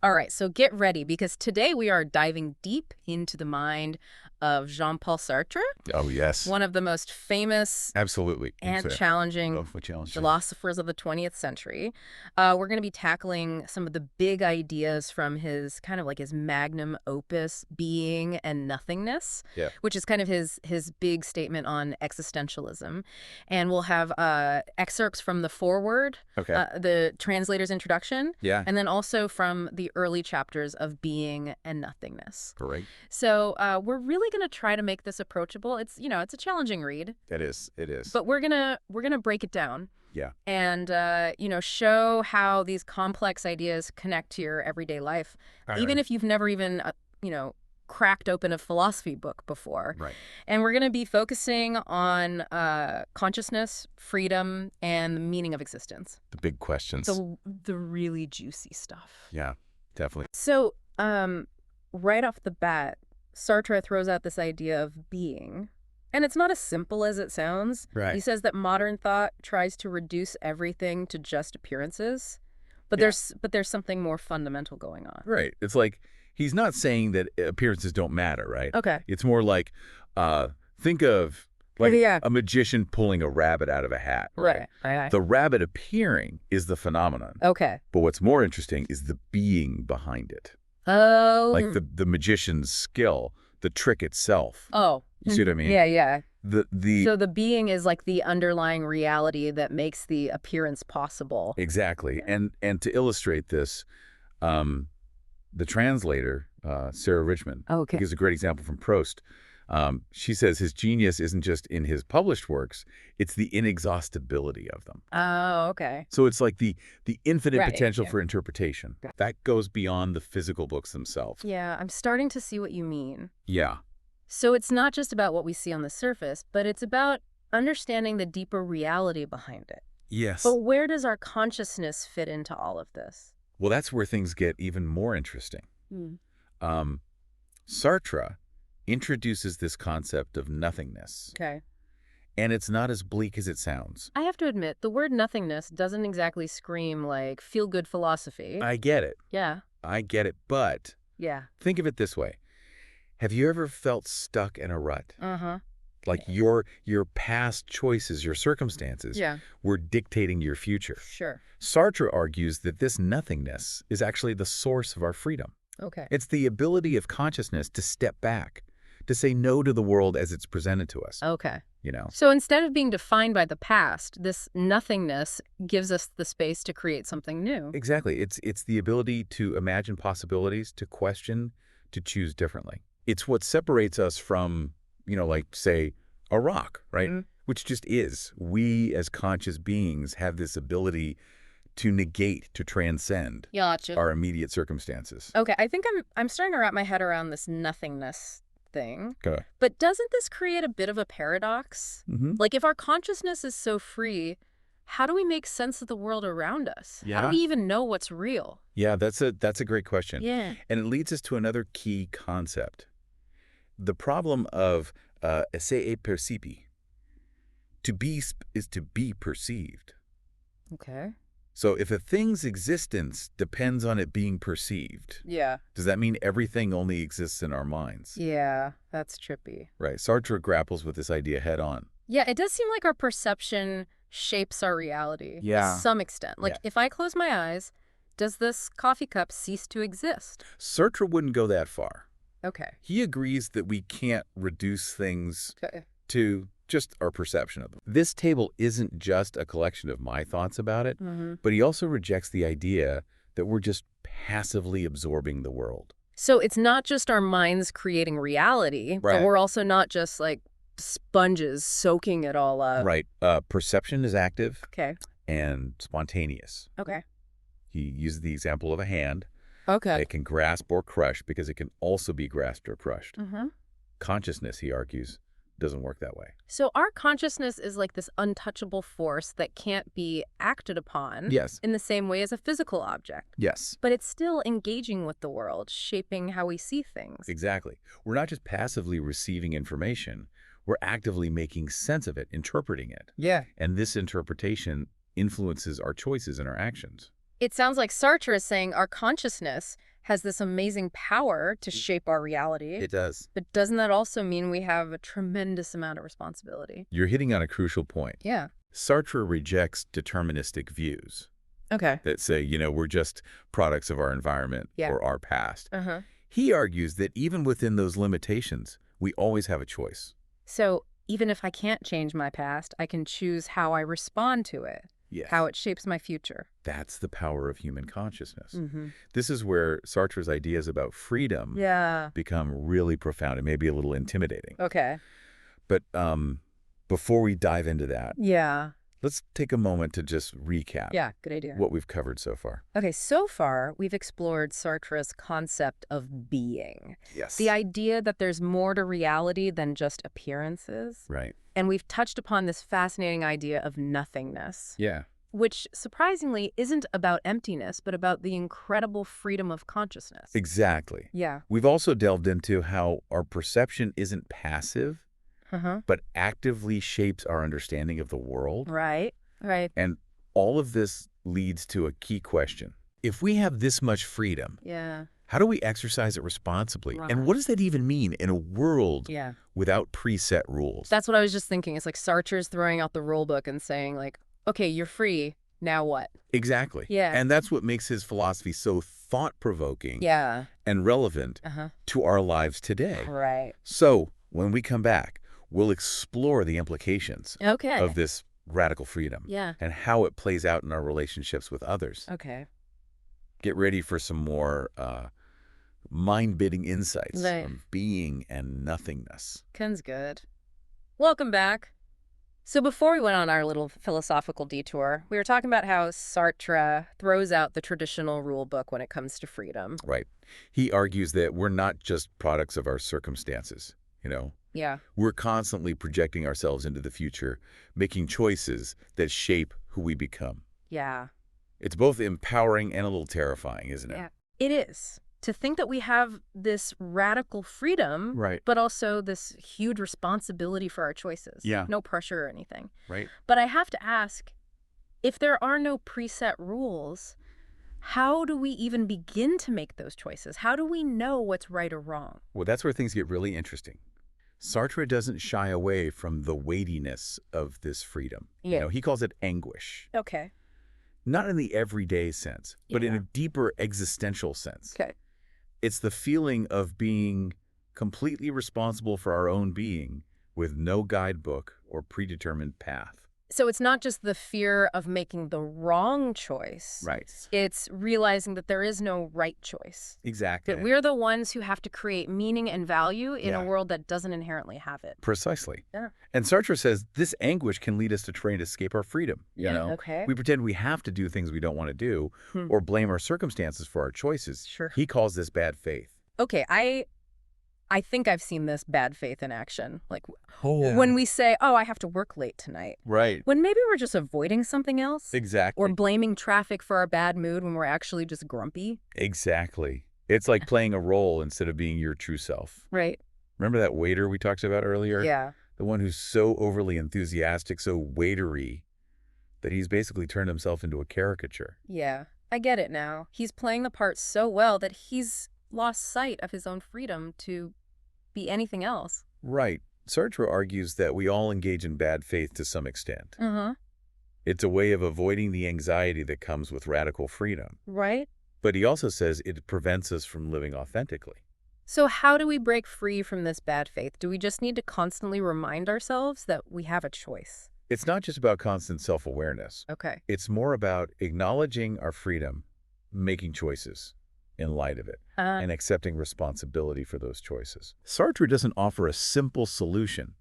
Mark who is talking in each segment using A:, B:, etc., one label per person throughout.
A: All right, so get ready because today we are diving deep into the mind of Jean-Paul Sartre,
B: Oh, yes.
A: one of the most famous
B: Absolutely.
A: and
B: It's
A: challenging
B: a challenge.
A: philosophers of the 20th century. We're going to be tackling some of the big ideas from his kind of like his magnum opus, Being and Nothingness,
B: Yeah.
A: which is kind of his big statement on existentialism. And we'll have excerpts from the foreword,
B: Okay.
A: the translator's introduction,
B: Yeah.
A: and then also from the early chapters of Being and Nothingness.
B: Correct.
A: So we're really going to try to make this approachable. It's a challenging read.
B: It is. It is.
A: But we're gonna break it down.
B: Yeah.
A: And show how these complex ideas connect to your everyday life, even if you've never even cracked open a philosophy book before.
B: Right.
A: And we're gonna be focusing on consciousness, freedom, and the meaning of existence.
B: The big questions.
A: The really juicy stuff.
B: Yeah, definitely.
A: So, right off the bat, Sartre throws out this idea of being. And it's not as simple as it sounds.
B: Right.
A: He says that modern thought tries to reduce everything to just appearances, but
B: Yeah.
A: there's something more fundamental going on.
B: Right. It's like he's not saying that appearances don't matter, right?
A: Okay.
B: It's more like think of like
A: Yeah.
B: a magician pulling a rabbit out of a hat.
A: Right.
B: The rabbit appearing is the phenomenon.
A: Okay.
B: But what's more interesting is the being behind it.
A: Oh.
B: Like the magician's skill, the trick itself.
A: Oh.
B: You see what I mean?
A: Yeah.
B: The
A: So the being is like the underlying reality that makes the appearance possible.
B: Exactly. And to illustrate this, the translator, Sarah Richmond,
A: Okay.
B: gives a great example from Proust. She says his genius isn't just in his published works, it's the inexhaustibility of them.
A: Oh, okay.
B: So it's like the infinite
A: Right,
B: potential
A: yeah.
B: for interpretation. That goes beyond the physical books themselves.
A: Yeah, I'm starting to see what you mean.
B: Yeah.
A: So it's not just about what we see on the surface, but it's about understanding the deeper reality behind it.
B: Yes.
A: But where does our consciousness fit into all of this?
B: Well, that's where things get even more interesting. Sartre introduces this concept of nothingness.
A: Okay.
B: And it's not as bleak as it sounds.
A: I have to admit, the word nothingness doesn't exactly scream like feel-good philosophy.
B: I get it.
A: Yeah.
B: I get it. But
A: Yeah.
B: think of it this way. Have you ever felt stuck in a rut?
A: Uh-huh.
B: Like your past choices, your circumstances
A: Yeah.
B: were dictating your future.
A: Sure.
B: Sartre argues that this nothingness is actually the source of our freedom.
A: Okay.
B: It's the ability of consciousness to step back, to say no to the world as it's presented to us.
A: Okay.
B: You know?
A: So instead of being defined by the past, this nothingness gives us the space to create something new.
B: Exactly. It's the ability to imagine possibilities, to question, to choose differently. It's what separates us from, like, say, a rock, right?
A: Mhm.
B: Which just is. We, as conscious beings, have this ability to negate, to transcend
A: Gotcha.
B: our immediate circumstances.
A: Okay, I think I'm starting to wrap my head around this nothingness thing.
B: Okay.
A: But doesn't this create a bit of a paradox?
B: Mm-hmm.
A: Like, if our consciousness is so free, how do we make sense of the world around us? How
B: Yeah.
A: do we even know what's real?
B: Yeah, that's a great question.
A: Yeah.
B: And it leads us to another key concept. The problem of essere percipi. To be is to be perceived.
A: Okay.
B: So if a thing's existence depends on it being perceived,
A: Yeah.
B: does that mean everything only exists in our minds?
A: Yeah, that's trippy.
B: Right. Sartre grapples with this idea head on.
A: Yeah, it does seem like our perception shapes our reality
B: Yeah.
A: to some extent. Like,
B: Yeah.
A: if I close my eyes, does this coffee cup cease to exist?
B: Sartre wouldn't go that far.
A: Okay.
B: He agrees that we can't reduce things
A: Okay.
B: to just our perception of them. This table isn't just a collection of my thoughts about it,
A: Mm-hmm.
B: but he also rejects the idea that we're just passively absorbing the world.
A: So it's not just our minds creating reality,
B: Right.
A: but we're also not just like sponges soaking it all up.
B: Right. Perception is active
A: Okay.
B: and spontaneous.
A: Okay.
B: He uses the example of a hand.
A: Okay.
B: It can grasp or crush because it can also be grasped or crushed.
A: Mm-hmm.
B: Consciousness, he argues, doesn't work that way.
A: So our consciousness is like this untouchable force that can't be acted upon
B: Yes.
A: in the same way as a physical object.
B: Yes.
A: But it's still engaging with the world, shaping how we see things.
B: Exactly. We're not just passively receiving information. We're actively making sense of it, interpreting it.
A: Yeah.
B: And this interpretation influences our choices and our actions.
A: It sounds like Sartre is saying our consciousness has this amazing power to shape our reality.
B: It does.
A: But doesn't that also mean we have a tremendous amount of responsibility?
B: You're hitting on a crucial point.
A: Yeah.
B: Sartre rejects deterministic views
A: Okay.
B: that say, we're just products of our environment
A: Yeah.
B: or our past.
A: Uh-huh.
B: He argues that even within those limitations, we always have a choice.
A: So even if I can't change my past, I can choose how I respond to it,
B: Yes.
A: how it shapes my future.
B: That's the power of human consciousness.
A: Mm-hmm.
B: This is where Sartre's ideas about freedom become really profound and maybe a little intimidating.
A: Okay.
B: But before we dive into that,
A: Yeah.
B: let's take a moment to just recap
A: Good idea.
B: what we've covered so far.
A: Okay, so far we've explored Sartre's concept of being.
B: Yes.
A: The idea that there's more to reality than just appearances.
B: Right.
A: And we've touched upon this fascinating idea of nothingness.
B: Yeah.
A: Which, surprisingly, isn't about emptiness, but about the incredible freedom of consciousness.
B: Exactly.
A: Yeah.
B: We've also delved into how our perception isn't passive, but actively shapes our understanding of the world.
A: Right.
B: And all of this leads to a key question. If we have this much freedom, how do we exercise it responsibly?
A: Right.
B: And what does that even mean in a world without preset rules?
A: That's what I was just thinking. It's like Sartre's throwing out the rule book and saying, like, okay, you're free. Now what?
B: Exactly.
A: Yeah.
B: And that's what makes his philosophy so thought-provoking and relevant to our lives today.
A: Right.
B: So when we come back, we'll explore the implications
A: Okay.
B: of this radical freedom and how it plays out in our relationships with others.
A: Okay.
B: Get ready for some more mind-bending insights on being and nothingness.
A: Ken's good. Welcome back. So before we went on our little philosophical detour, we were talking about how Sartre throws out the traditional rule book when it comes to freedom.
B: Right. He argues that we're not just products of our circumstances,
A: Yeah.
B: We're constantly projecting ourselves into the future, making choices that shape who we become.
A: Yeah.
B: It's both empowering and a little terrifying, isn't it?
A: Yeah. It is. To think that we have this radical freedom, but also this huge responsibility for our choices.
B: Yeah.
A: No pressure or anything.
B: Right.
A: But I have to ask, if there are no preset rules, how do we even begin to make those choices? How do we know what's right or wrong?
B: Well, that's where things get really interesting. Sartre doesn't shy away from the weightiness of this freedom.
A: Yeah.
B: He calls it anguish.
A: Okay.
B: Not in the everyday sense, but in a deeper existential sense.
A: Okay.
B: It's the feeling of being completely responsible for our own being with no guidebook or predetermined path.
A: So it's not just the fear of making the wrong choice.
B: Right.
A: It's realizing that there is no right choice.
B: Exactly.
A: That we're the ones who have to create meaning and value in a world that doesn't inherently have it.
B: Precisely.
A: Yeah.
B: And Sartre says this anguish can lead us to try and escape our freedom.
A: Okay.
B: We pretend we have to do things we don't want to do or blame our circumstances for our choices.
A: Sure.
B: He calls this bad faith.
A: Okay, I think I've seen this bad faith in action. Like when we say, oh, I have to work late tonight.
B: Right.
A: When maybe we're just avoiding something else.
B: Exactly.
A: Or blaming traffic for our bad mood when we're actually just grumpy.
B: Exactly. It's like playing a role instead of being your true self.
A: Right.
B: Remember that waiter we talked about earlier?
A: Yeah.
B: The one who's so overly enthusiastic, so waitery, that he's basically turned himself into a caricature.
A: Yeah. I get it now. He's playing the part so well that he's lost sight of his own freedom to be anything else.
B: Right. Sartre argues that we all engage in bad faith to some extent. It's a way of avoiding the anxiety that comes with radical freedom.
A: Right.
B: But he also says it prevents us from living authentically.
A: So how do we break free from this bad faith? Do we just need to constantly remind ourselves that we have a choice?
B: It's not just about constant self-awareness.
A: Okay.
B: It's more about acknowledging our freedom, making choices in light of it, and accepting responsibility for those choices. Sartre doesn't offer a simple solution.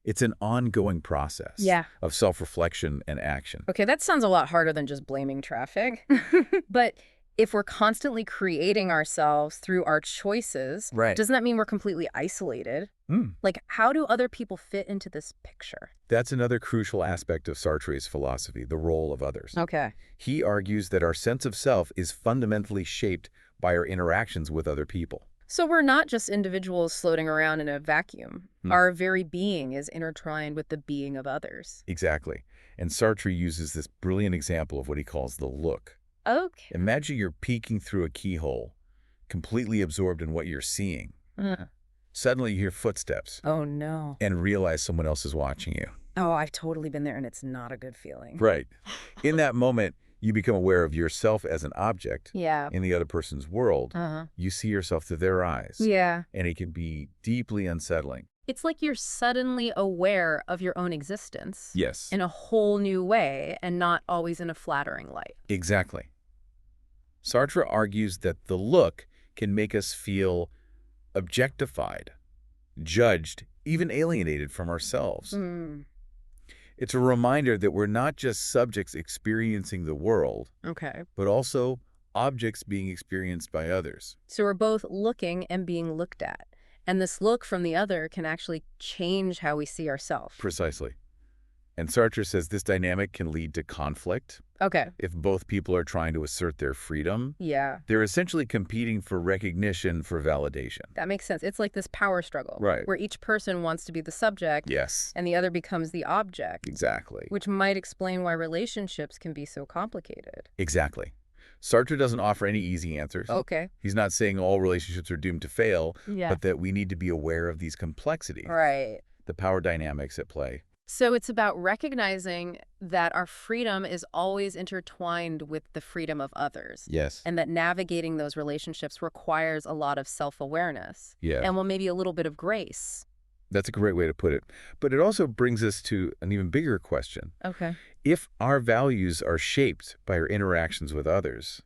B: It's an ongoing process of self-reflection and action.
A: Okay, that sounds a lot harder than just blaming traffic. But if we're constantly creating ourselves through our choices, doesn't that mean we're completely isolated? Like, how do other people fit into this picture?
B: That's another crucial aspect of Sartre's philosophy, the role of others.
A: Okay.
B: He argues that our sense of self is fundamentally shaped by our interactions with other people.
A: So we're not just individuals floating around in a vacuum. Our very being is intertwined with the being of others.
B: Exactly. And Sartre uses this brilliant example of what he calls the look.
A: Okay.
B: Imagine you're peeking through a keyhole. completely absorbed in what you're seeing. Suddenly you hear footsteps.
A: Oh, no.
B: And realize someone else is watching you.
A: Oh, I've totally been there, and it's not a good feeling.
B: Right. In that moment, you become aware of yourself as an object in the other person's world. You see yourself through their eyes.
A: Yeah.
B: And it can be deeply unsettling.
A: It's like you're suddenly aware of your own existence.
B: Yes.
A: In a whole new way, and not always in a flattering light.
B: Exactly. Sartre argues that the look can make us feel objectified, judged, even alienated from ourselves. It's a reminder that we're not just subjects experiencing the world, but also objects being experienced by others.
A: So we're both looking and being looked at. And this look from the other can actually change how we see ourselves.
B: Precisely. And Sartre says this dynamic can lead to conflict. If both people are trying to assert their freedom, they're essentially competing for recognition, for validation.
A: That makes sense. It's like this power struggle.
B: Right.
A: Where each person wants to be the subject.
B: Yes.
A: And the other becomes the object.
B: Exactly.
A: Which might explain why relationships can be so complicated.
B: Exactly. Sartre doesn't offer any easy answers. He's not saying all relationships are doomed to fail, but that we need to be aware of these complexities.
A: Right.
B: The power dynamics at play.
A: So it's about recognizing that our freedom is always intertwined with the freedom of others.
B: Yes.
A: And that navigating those relationships requires a lot of self-awareness.
B: Yeah.
A: And, well, maybe a little bit of grace.
B: That's a great way to put it. But it also brings us to an even bigger question. If our values are shaped by our interactions with others,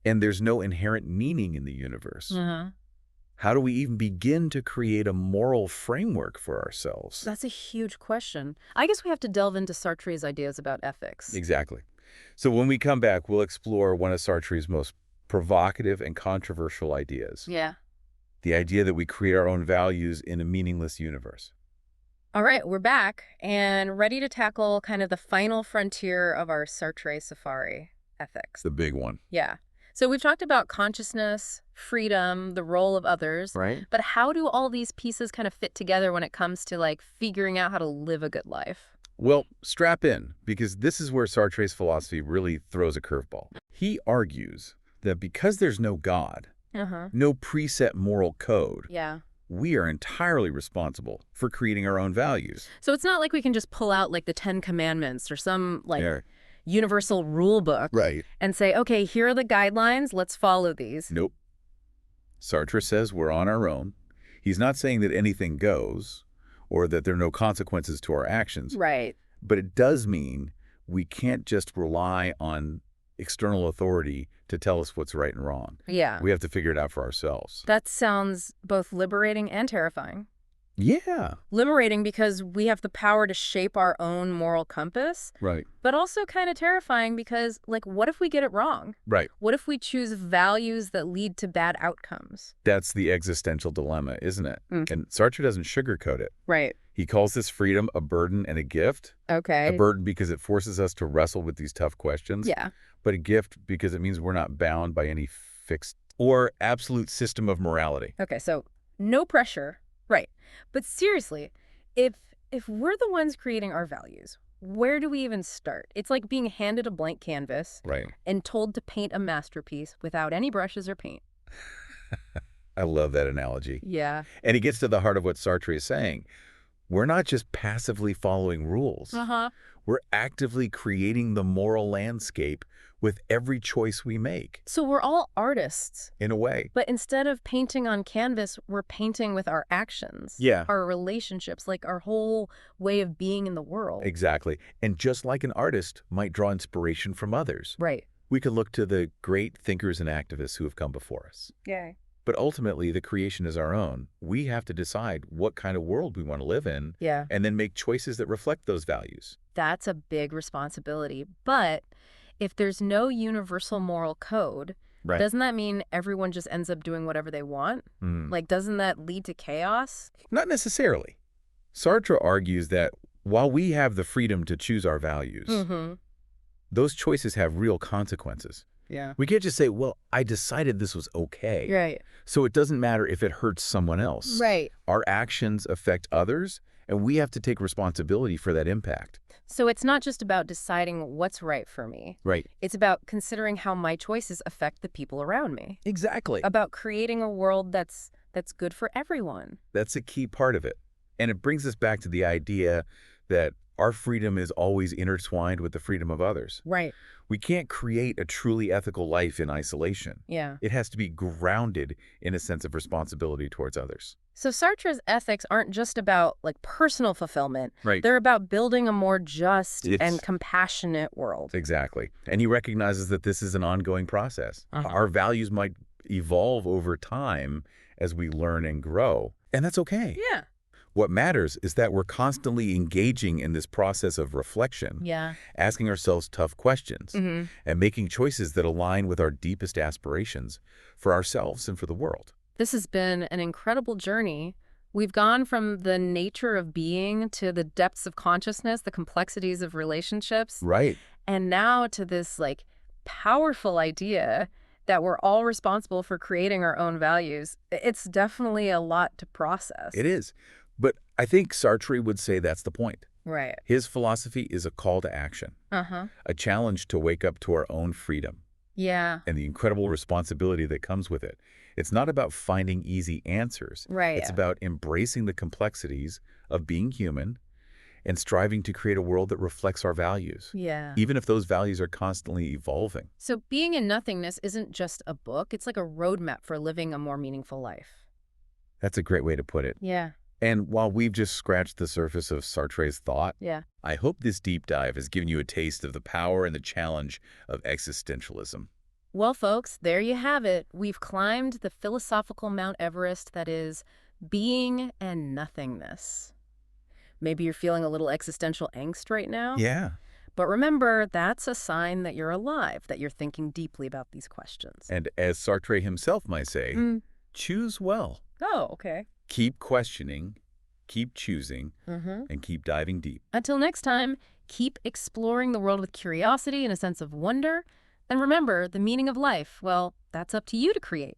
B: and there's no inherent meaning in the universe, how do we even begin to create a moral framework for ourselves?
A: That's a huge question. I guess we have to delve into Sartre's ideas about ethics.
B: Exactly. So when we come back, we'll explore one of Sartre's most provocative and controversial ideas. The idea that we create our own values in a meaningless universe.
A: All right, we're back and ready to tackle kind of the final frontier of our Sartre safari, ethics.
B: The big one.
A: So we've talked about consciousness, freedom, the role of others.
B: Right.
A: But how do all these pieces kind of fit together when it comes to like figuring out how to live a good life?
B: Well, strap in, because this is where Sartre's philosophy really throws a curveball. He argues that because there's no God, no preset moral code, we are entirely responsible for creating our own values.
A: So it's not like we can just pull out like the 10 Commandments or some like universal rule book and say, okay, here are the guidelines, let's follow these.
B: Nope. Sartre says we're on our own. He's not saying that anything goes or that there are no consequences to our actions.
A: Right.
B: But it does mean we can't just rely on external authority to tell us what's right and wrong.
A: Yeah.
B: We have to figure it out for ourselves.
A: That sounds both liberating and terrifying.
B: Yeah.
A: Liberating because we have the power to shape our own moral compass.
B: Right.
A: But also kind of terrifying because, like, what if we get it wrong?
B: Right.
A: What if we choose values that lead to bad outcomes?
B: That's the existential dilemma, isn't it? And Sartre doesn't sugarcoat it.
A: Right.
B: He calls this freedom a burden and a gift.
A: Okay.
B: A burden because it forces us to wrestle with these tough questions.
A: Yeah.
B: But a gift because it means we're not bound by any fixed or absolute system of morality.
A: Okay, so no pressure. Right. But seriously, if we're the ones creating our values, where do we even start? It's like being handed a blank canvas and told to paint a masterpiece without any brushes or paint.
B: I love that analogy.
A: Yeah.
B: And it gets to the heart of what Sartre is saying. We're not just passively following rules. We're actively creating the moral landscape with every choice we make.
A: So we're all artists.
B: In a way.
A: But instead of painting on canvas, we're painting with our actions.
B: Yeah.
A: Our relationships, like our whole way of being in the world.
B: Exactly. And just like an artist might draw inspiration from others.
A: Right.
B: We could look to the great thinkers and activists who have come before us.
A: Yeah.
B: But ultimately, the creation is our own. We have to decide what kind of world we want to live in.
A: Yeah.
B: And then make choices that reflect those values.
A: That's a big responsibility. But if there's no universal moral code, doesn't that mean everyone just ends up doing whatever they want? Like, doesn't that lead to chaos?
B: Not necessarily. Sartre argues that while we have the freedom to choose our values, those choices have real consequences.
A: Yeah.
B: We can't just say, well, I decided this was okay.
A: Right.
B: So it doesn't matter if it hurts someone else.
A: Right.
B: Our actions affect others, And we have to take responsibility for that impact.
A: So it's not just about deciding what's right for me.
B: Right.
A: It's about considering how my choices affect the people around me.
B: Exactly.
A: About creating a world that's good for everyone.
B: That's a key part of it. And it brings us back to the idea that our freedom is always intertwined with the freedom of others.
A: Right.
B: We can't create a truly ethical life in isolation.
A: Yeah.
B: It has to be grounded in a sense of responsibility towards others.
A: So Sartre's ethics aren't just about personal fulfillment.
B: Right.
A: They're about building a more just and compassionate world.
B: Exactly. And he recognizes that this is an ongoing process. Our values might evolve over time as we learn and grow. And that's okay.
A: Yeah.
B: What matters is that we're constantly engaging in this process of reflection, asking ourselves tough questions, and making choices that align with our deepest aspirations for ourselves and for the world.
A: This has been an incredible journey. We've gone from the nature of being to the depths of consciousness, the complexities of relationships.
B: Right.
A: And now to this powerful idea that we're all responsible for creating our own values. It's definitely a lot to process.
B: It is. But I think Sartre would say that's the point.
A: Right.
B: His philosophy is a call to action, a challenge to wake up to our own freedom.
A: Yeah.
B: And the incredible responsibility that comes with it. It's not about finding easy answers.
A: Right.
B: It's about embracing the complexities of being human and striving to create a world that reflects our values.
A: Yeah.
B: Even if those values are constantly evolving.
A: So Being in Nothingness isn't just a book. It's like a roadmap for living a more meaningful life.
B: That's a great way to put it.
A: Yeah.
B: And while we've just scratched the surface of Sartre's thought, I hope this deep dive has given you a taste of the power and the challenge of existentialism.
A: Well, folks, there you have it. We've climbed the philosophical Mount Everest that is being and nothingness. Maybe you're feeling a little existential angst right now.
B: Yeah.
A: But remember, that's a sign that you're alive, that you're thinking deeply about these questions.
B: And as Sartre himself might say, choose well.
A: Oh, okay.
B: Keep questioning, keep choosing, and keep diving deep.
A: Until next time, keep exploring the world with curiosity and a sense of wonder. And remember, the meaning of life, well, that's up to you to create.